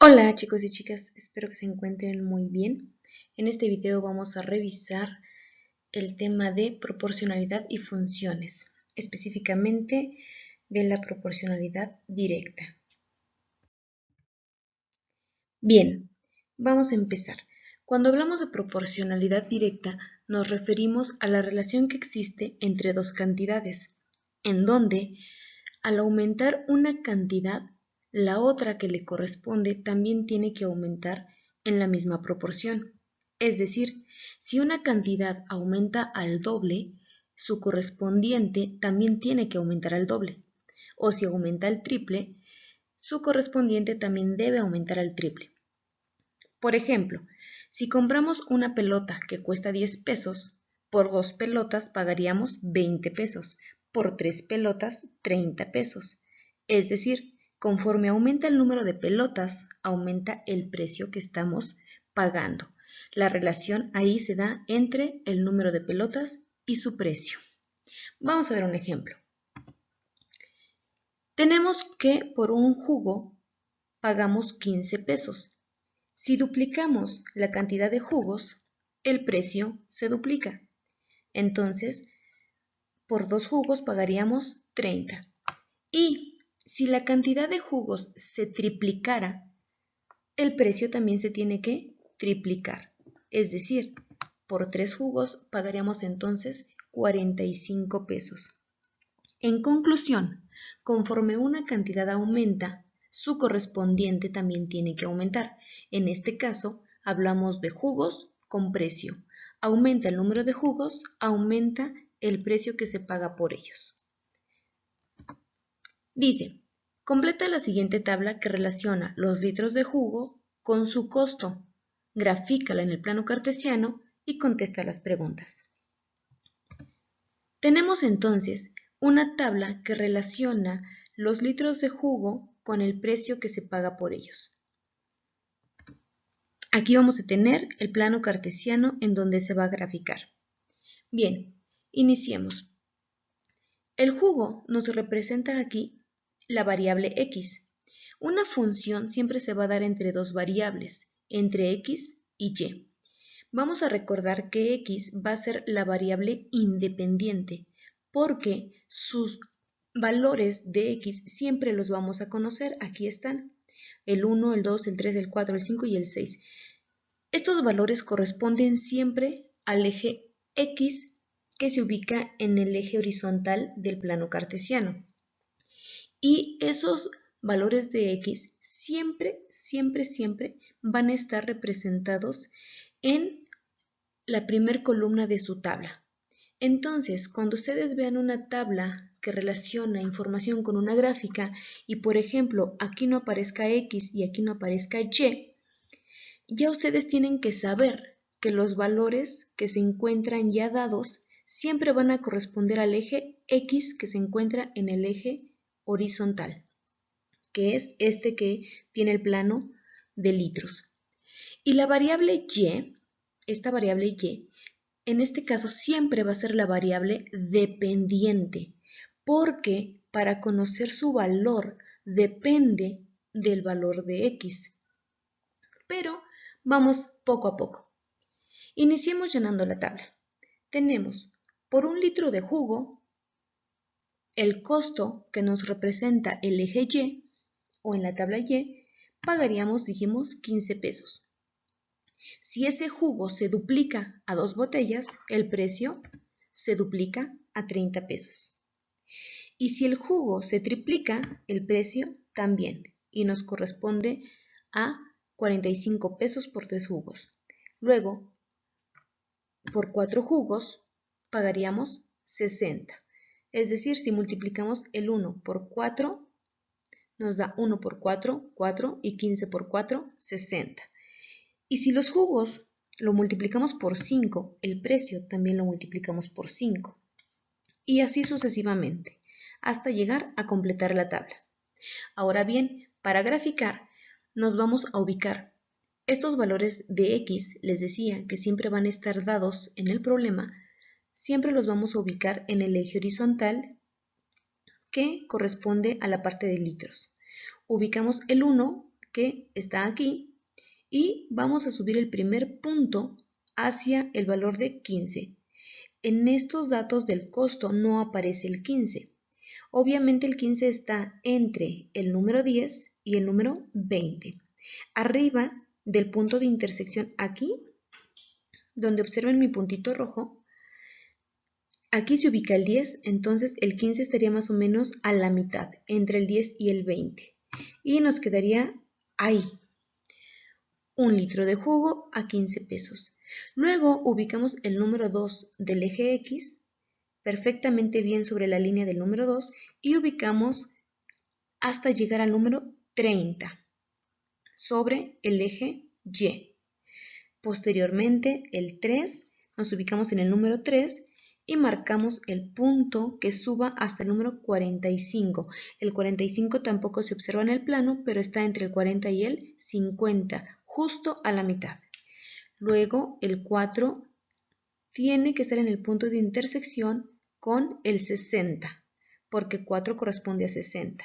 Hola chicos y chicas, espero que se encuentren muy bien. En este video vamos a revisar el tema de proporcionalidad y funciones, específicamente de la proporcionalidad directa. Bien, vamos a empezar. Cuando hablamos de proporcionalidad directa, nos referimos a la relación que existe entre dos cantidades, en donde al aumentar una cantidad, la otra que le corresponde también tiene que aumentar en la misma proporción. Es decir, si una cantidad aumenta al doble, su correspondiente también tiene que aumentar al doble. O si aumenta al triple, su correspondiente también debe aumentar al triple. Por ejemplo, si compramos una pelota que cuesta 10 pesos, por 2 pelotas pagaríamos 20 pesos, por 3 pelotas 30 pesos. Es decir, conforme aumenta el número de pelotas, aumenta el precio que estamos pagando. La relación ahí se da entre el número de pelotas y su precio. Vamos a ver un ejemplo. Tenemos que por un jugo pagamos 15 pesos. Si duplicamos la cantidad de jugos, el precio se duplica. Entonces, por 2 jugos pagaríamos 30. Y si la cantidad de jugos se triplicara, el precio también se tiene que triplicar. Es decir, por 3 jugos pagaríamos entonces 45 pesos. En conclusión, conforme una cantidad aumenta, su correspondiente también tiene que aumentar. En este caso, hablamos de jugos con precio. Aumenta el número de jugos, aumenta el precio que se paga por ellos. Dice, completa la siguiente tabla que relaciona los litros de jugo con su costo. Grafícala en el plano cartesiano y contesta las preguntas. Tenemos entonces una tabla que relaciona los litros de jugo con el precio que se paga por ellos. Aquí vamos a tener el plano cartesiano en donde se va a graficar. Bien, iniciemos. El jugo nos representa aquí la variable x. Una función siempre se va a dar entre dos variables, entre x y y. Vamos a recordar que x va a ser la variable independiente, porque sus valores de x siempre los vamos a conocer. Aquí están, el 1, el 2, el 3, el 4, el 5 y el 6. Estos valores corresponden siempre al eje x que se ubica en el eje horizontal del plano cartesiano. Y esos valores de x siempre van a estar representados en la primera columna de su tabla. Entonces, cuando ustedes vean una tabla que relaciona información con una gráfica y, por ejemplo, aquí no aparezca X y aquí no aparezca Y, ya ustedes tienen que saber que los valores que se encuentran ya dados siempre van a corresponder al eje X que se encuentra en el eje horizontal, que es este que tiene el plano de litros. Y la variable Y, esta variable Y, en este caso siempre va a ser la variable dependiente, porque para conocer su valor depende del valor de x. Pero vamos poco a poco. Iniciemos llenando la tabla. Tenemos por un litro de jugo el costo que nos representa el eje Y, o en la tabla Y, pagaríamos, dijimos, 15 pesos. Si ese jugo se duplica a 2 botellas, el precio se duplica a 30 pesos. Y si el jugo se triplica, el precio también, y nos corresponde a 45 pesos por 3 jugos. Luego, por 4 jugos, pagaríamos 60. Es decir, si multiplicamos el 1 por 4, nos da 1 por 4, 4, y 15 por 4, 60. Y si los jugos lo multiplicamos por 5, el precio también lo multiplicamos por 5. Y así sucesivamente, hasta llegar a completar la tabla. Ahora bien, para graficar, nos vamos a ubicar. Estos valores de x, les decía que siempre van a estar dados en el problema, siempre los vamos a ubicar en el eje horizontal que corresponde a la parte de litros. Ubicamos el 1, que está aquí y vamos a subir el primer punto hacia el valor de 15. En estos datos del costo no aparece el 15. Obviamente el 15 está entre el número 10 y el número 20. Arriba del punto de intersección aquí, donde observen mi puntito rojo, aquí se ubica el 10, entonces el 15 estaría más o menos a la mitad, entre el 10 y el 20. Y nos quedaría ahí, 1 litro de jugo a 15 pesos. Luego ubicamos el número 2 del eje X perfectamente bien sobre la línea del número 2 y ubicamos hasta llegar al número 30 sobre el eje Y. Posteriormente, el 3, nos ubicamos en el número 3 y marcamos el punto que suba hasta el número 45. El 45 tampoco se observa en el plano, pero está entre el 40 y el 50, justo a la mitad. Luego, el 4 tiene que estar en el punto de intersección con el 60, porque 4 corresponde a 60.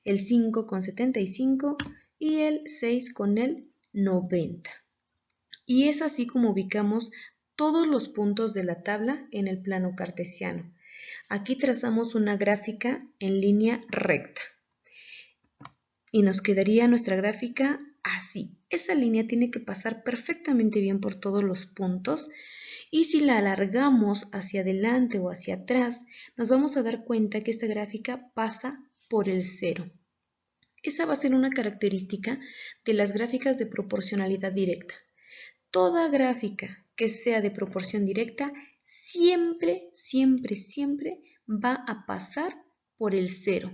El 5 con 75 y el 6 con el 90. Y es así como ubicamos todos los puntos de la tabla en el plano cartesiano. Aquí trazamos una gráfica en línea recta. Y nos quedaría nuestra gráfica así. Esa línea tiene que pasar perfectamente bien por todos los puntos. Y si la alargamos hacia adelante o hacia atrás, nos vamos a dar cuenta que esta gráfica pasa por el 0. Esa va a ser una característica de las gráficas de proporcionalidad directa. Toda gráfica que sea de proporción directa siempre, siempre, siempre va a pasar por el 0.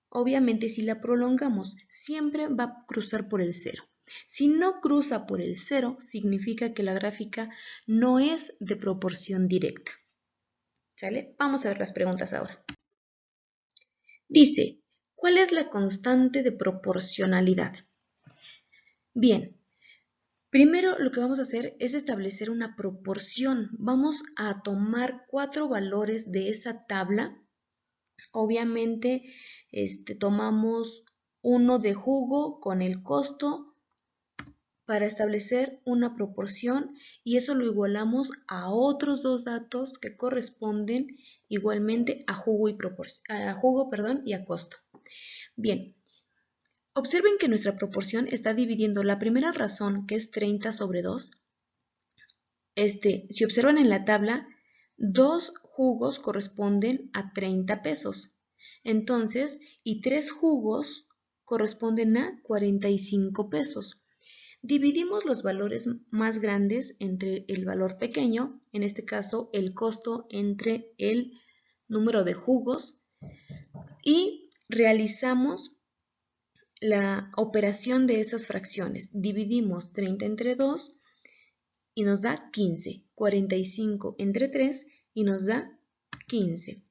Obviamente, si la prolongamos, siempre va a cruzar por el 0. Si no cruza por el 0, significa que la gráfica no es de proporción directa. ¿Sale? Vamos a ver las preguntas ahora. Dice, ¿cuál es la constante de proporcionalidad? Bien, primero lo que vamos a hacer es establecer una proporción. Vamos a tomar 4 valores de esa tabla. Obviamente, tomamos uno de jugo con el costo para establecer una proporción y eso lo igualamos a otros 2 datos que corresponden igualmente a jugo y a costo. Bien, observen que nuestra proporción está dividiendo la primera razón, que es 30 sobre 2. Si observan en la tabla, 2 jugos corresponden a 30 pesos. Entonces, y 3 jugos corresponden a 45 pesos. Dividimos los valores más grandes entre el valor pequeño, en este caso el costo entre el número de jugos, y realizamos la operación de esas fracciones. Dividimos 30 entre 2 y nos da 15, 45 entre 3 y nos da 15.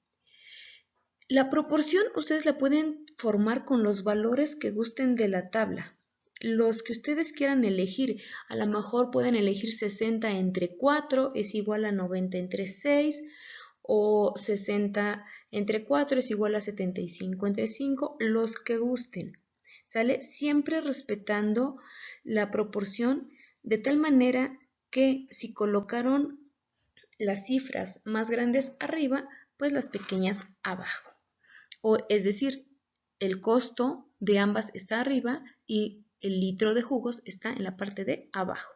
La proporción ustedes la pueden formar con los valores que gusten de la tabla. Los que ustedes quieran elegir, a lo mejor pueden elegir 60 entre 4 es igual a 90 entre 6 o 60 entre 4 es igual a 75 entre 5, los que gusten, ¿sale? Siempre respetando la proporción de tal manera que si colocaron las cifras más grandes arriba, pues las pequeñas abajo. O es decir, el costo de ambas está arriba y el litro de jugos está en la parte de abajo.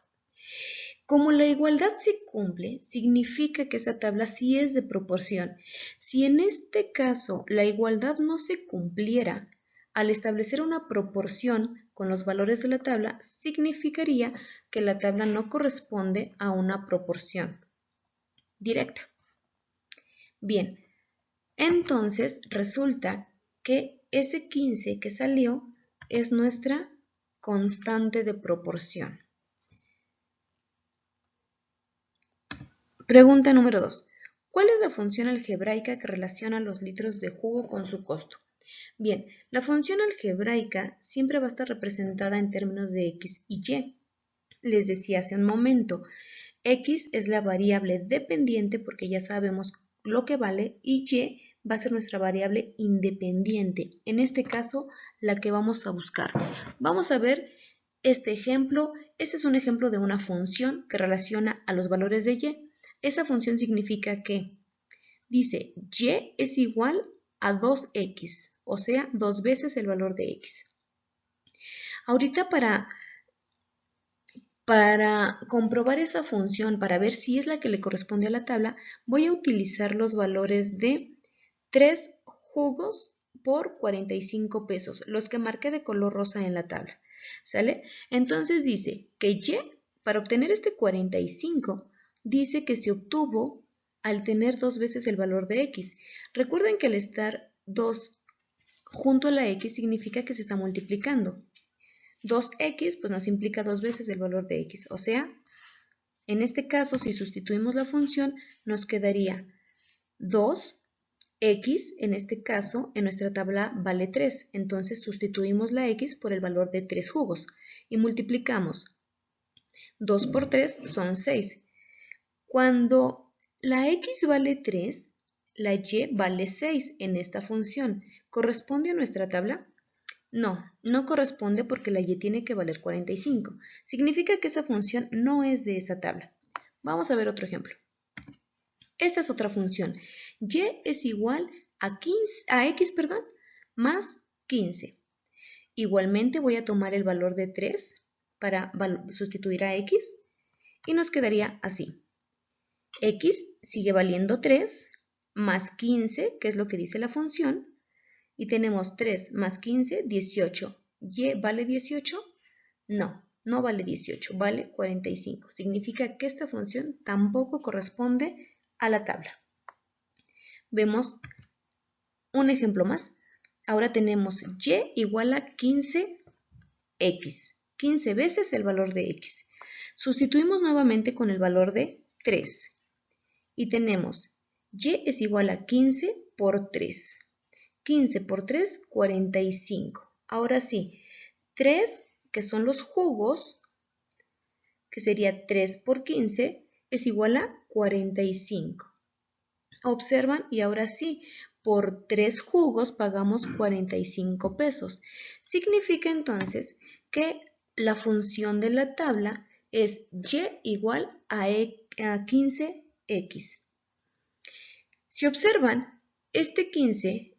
Como la igualdad se cumple, significa que esa tabla sí es de proporción. Si en este caso la igualdad no se cumpliera, al establecer una proporción con los valores de la tabla, significaría que la tabla no corresponde a una proporción directa. Bien, entonces resulta que ese 15 que salió es nuestra constante de proporción. Pregunta número 2. ¿Cuál es la función algebraica que relaciona los litros de jugo con su costo? Bien, la función algebraica siempre va a estar representada en términos de x y y. Les decía hace un momento, x es la variable dependiente porque ya sabemos lo que vale y y va a ser nuestra variable independiente, en este caso la que vamos a buscar. Vamos a ver este ejemplo. Este es un ejemplo de una función que relaciona a los valores de y. Esa función significa que dice y es igual a 2x, o sea, 2 veces el valor de x. Ahorita para comprobar esa función, para ver si es la que le corresponde a la tabla, voy a utilizar los valores de 3 jugos por 45 pesos, los que marqué de color rosa en la tabla. ¿Sale? Entonces dice que y, para obtener este 45, dice que se obtuvo al tener 2 veces el valor de x. Recuerden que al estar 2 junto a la x significa que se está multiplicando. 2x pues nos implica 2 veces el valor de x, o sea, en este caso si sustituimos la función nos quedaría 2x, en este caso en nuestra tabla vale 3, entonces sustituimos la x por el valor de 3 jugos y multiplicamos 2 por 3 son 6. Cuando la x vale 3, la y vale 6 en esta función. ¿Corresponde a nuestra tabla? No, no corresponde porque la y tiene que valer 45. Significa que esa función no es de esa tabla. Vamos a ver otro ejemplo. Esta es otra función. Y es igual a x más 15. Igualmente voy a tomar el valor de 3 para sustituir a x y nos quedaría así. X sigue valiendo 3 más 15, que es lo que dice la función, y tenemos 3 más 15, 18. ¿Y vale 18? No, no vale 18, vale 45. Significa que esta función tampoco corresponde a la tabla. Vemos un ejemplo más. Ahora tenemos y igual a 15x, 15 veces el valor de x. Sustituimos nuevamente con el valor de 3 y tenemos y es igual a 15 por 3. 15 por 3, 45. Ahora sí, 3, que son los jugos, que sería 3 por 15, es igual a 45. Observan, y ahora sí, por 3 jugos pagamos 45 pesos. Significa entonces que la función de la tabla es y igual a 15x. Si observan, este 15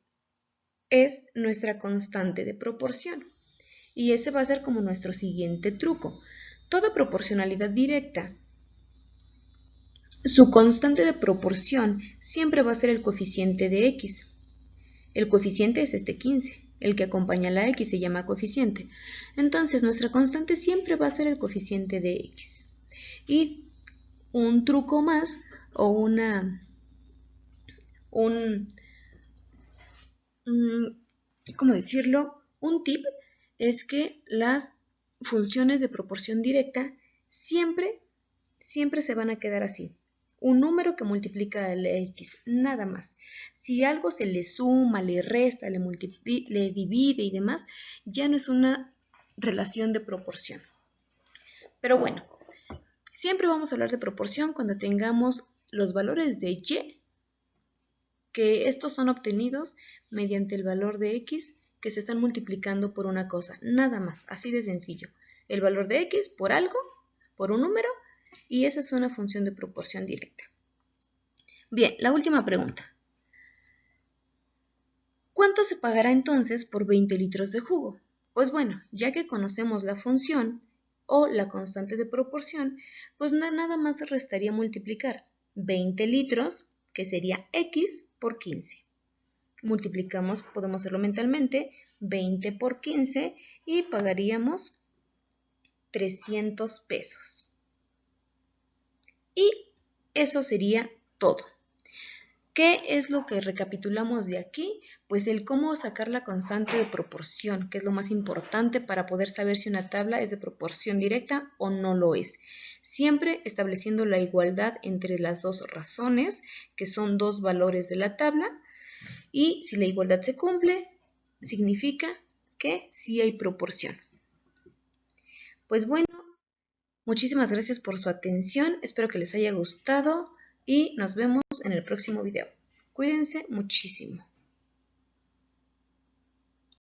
es nuestra constante de proporción y ese va a ser como nuestro siguiente truco. Toda proporcionalidad directa, su constante de proporción siempre va a ser el coeficiente de x. El coeficiente es este 15, el que acompaña a la x se llama coeficiente. Entonces nuestra constante siempre va a ser el coeficiente de x. Y un truco más o ¿cómo decirlo? Un tip es que las funciones de proporción directa siempre se van a quedar así. Un número que multiplica a la x, nada más. Si algo se le suma, le resta, le divide y demás, ya no es una relación de proporción. Pero bueno, siempre vamos a hablar de proporción cuando tengamos los valores de y, que estos son obtenidos mediante el valor de x que se están multiplicando por una cosa, nada más, así de sencillo. El valor de x por algo, por un número, y esa es una función de proporción directa. Bien, la última pregunta. ¿Cuánto se pagará entonces por 20 litros de jugo? Pues bueno, ya que conocemos la función o la constante de proporción, pues nada más restaría multiplicar 20 litros, que sería x, por 15. Multiplicamos, podemos hacerlo mentalmente, 20 por 15 y pagaríamos 300 pesos. Y eso sería todo. ¿Qué es lo que recapitulamos de aquí? Pues el cómo sacar la constante de proporción, que es lo más importante para poder saber si una tabla es de proporción directa o no lo es. Siempre estableciendo la igualdad entre las dos razones, que son dos valores de la tabla, y si la igualdad se cumple, significa que sí hay proporción. Pues bueno, muchísimas gracias por su atención, espero que les haya gustado y nos vemos en el próximo video. Cuídense muchísimo.